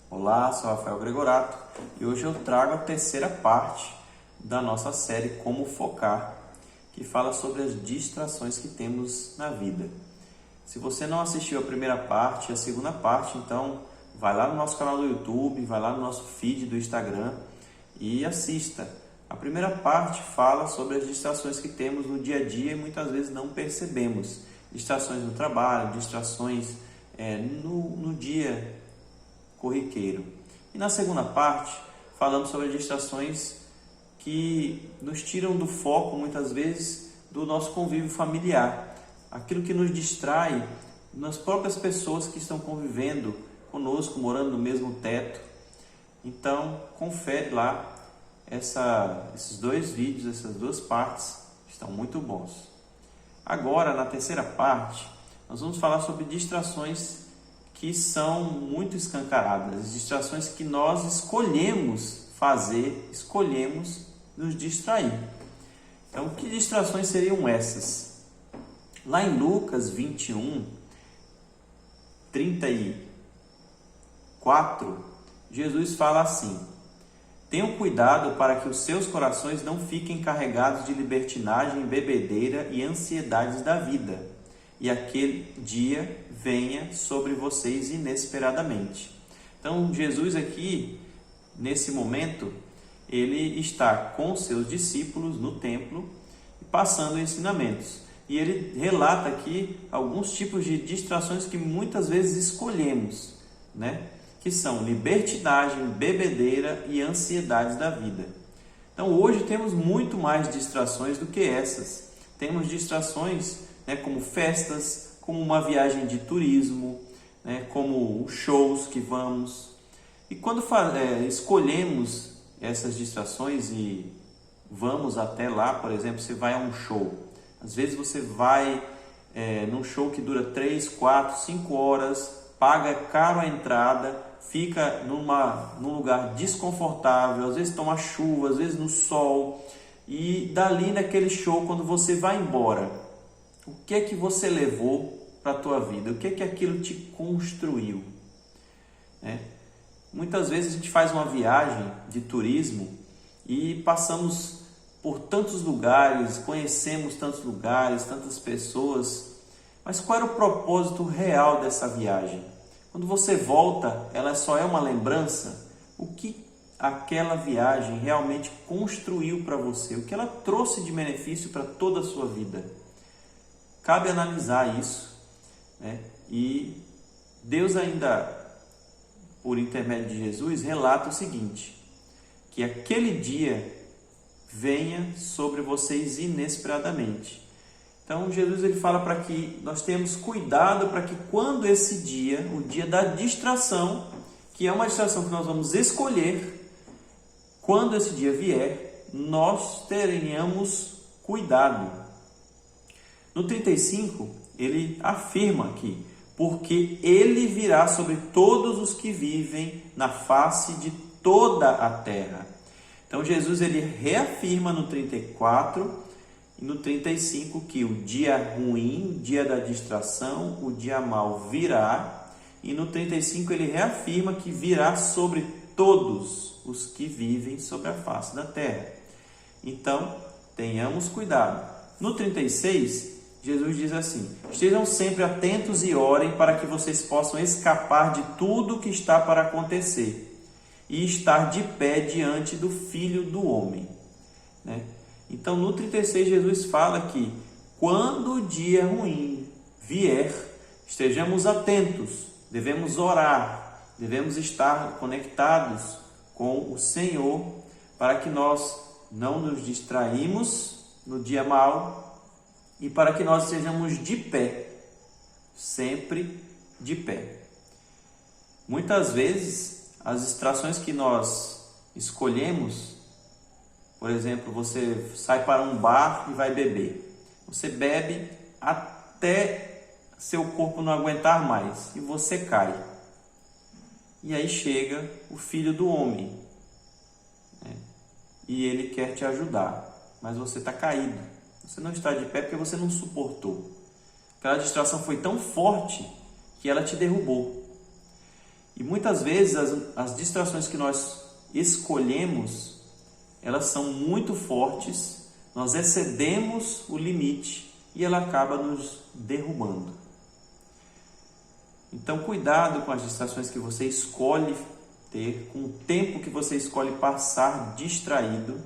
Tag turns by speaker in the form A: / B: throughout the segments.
A: Olá, sou Rafael Gregorato e hoje eu trago a terceira parte da nossa série Como Focar, que fala sobre as distrações que temos na vida. Se você não assistiu a primeira parte e a segunda parte, então vai lá no nosso canal do YouTube, vai lá no nosso feed do Instagram e assista. A primeira parte fala sobre as distrações que temos no dia a dia e muitas vezes não percebemos. Distrações no trabalho, distrações no dia corriqueiro. E na segunda parte, falamos sobre distrações que nos tiram do foco, muitas vezes, do nosso convívio familiar. Aquilo que nos distrai nas próprias pessoas que estão convivendo conosco, morando no mesmo teto. Então, confere lá esses dois vídeos, essas duas partes, estão muito bons. Agora, na terceira parte, nós vamos falar sobre distrações que são muito escancaradas, distrações que nós escolhemos fazer, escolhemos nos distrair. Então, que distrações seriam essas? Lá em Lucas 21, 34, Jesus fala assim: tenham cuidado para que os seus corações não fiquem carregados de libertinagem, bebedeira e ansiedades da vida, e aquele dia venha sobre vocês inesperadamente. Então, Jesus aqui, nesse momento, ele está com seus discípulos no templo, passando ensinamentos. E ele relata aqui alguns tipos de distrações que muitas vezes escolhemos, que são libertinagem, bebedeira e ansiedades da vida. Então, hoje temos muito mais distrações do que essas. Temos distrações como festas, como uma viagem de turismo, como os shows que vamos. E quando escolhemos essas distrações e vamos até lá, por exemplo, você vai a um show. Às vezes você vai num show que dura 3, 4, 5 horas, paga caro a entrada, fica num lugar desconfortável, às vezes toma chuva, às vezes no sol. E dali naquele show, quando você vai embora, o que é que você levou para a tua vida? O que é que aquilo te construiu? Muitas vezes a gente faz uma viagem de turismo e passamos por tantos lugares, conhecemos tantos lugares, tantas pessoas, mas qual era o propósito real dessa viagem? Quando você volta, ela só é uma lembrança? O que aquela viagem realmente construiu para você? O que ela trouxe de benefício para toda a sua vida? Cabe analisar isso, E Deus ainda, por intermédio de Jesus, relata o seguinte: que aquele dia venha sobre vocês inesperadamente. Então Jesus ele fala para que nós tenhamos cuidado para que quando esse dia, o dia da distração, que é uma distração que nós vamos escolher, quando esse dia vier, nós tenhamos cuidado. No 35, ele afirma aqui: porque ele virá sobre todos os que vivem na face de toda a terra. Então Jesus ele reafirma no 34 e no 35 que o dia ruim, o dia da distração, o dia mau virá, e no 35 ele reafirma que virá sobre todos os que vivem sobre a face da terra. Então, tenhamos cuidado. No 36, Jesus diz assim: estejam sempre atentos e orem para que vocês possam escapar de tudo que está para acontecer e estar de pé diante do Filho do Homem. Então, no 36, Jesus fala que quando o dia ruim vier, estejamos atentos, devemos orar, devemos estar conectados com o Senhor para que nós não nos distraímos no dia mau, e para que nós estejamos de pé, sempre de pé. Muitas vezes, as distrações que nós escolhemos, por exemplo, você sai para um bar e vai beber. Você bebe até seu corpo não aguentar mais e você cai. E aí chega o Filho do Homem, e ele quer te ajudar, mas você está caído. Você não está de pé porque você não suportou. Aquela distração foi tão forte que ela te derrubou. E muitas vezes as distrações que nós escolhemos, elas são muito fortes, nós excedemos o limite e ela acaba nos derrubando. Então, cuidado com as distrações que você escolhe ter, com o tempo que você escolhe passar distraído,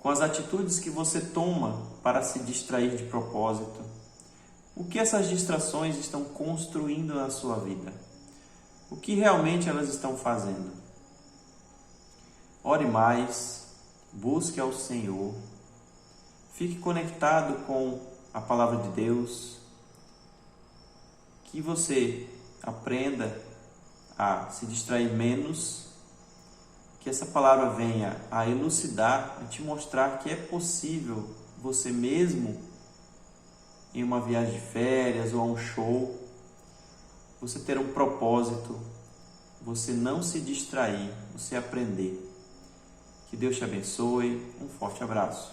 A: com as atitudes que você toma para se distrair de propósito. O que essas distrações estão construindo na sua vida? O que realmente elas estão fazendo? Ore mais, busque ao Senhor, fique conectado com a palavra de Deus, que você aprenda a se distrair menos, que essa palavra venha a elucidar, a te mostrar que é possível você mesmo, em uma viagem de férias ou a um show, você ter um propósito, você não se distrair, você aprender. Que Deus te abençoe, um forte abraço.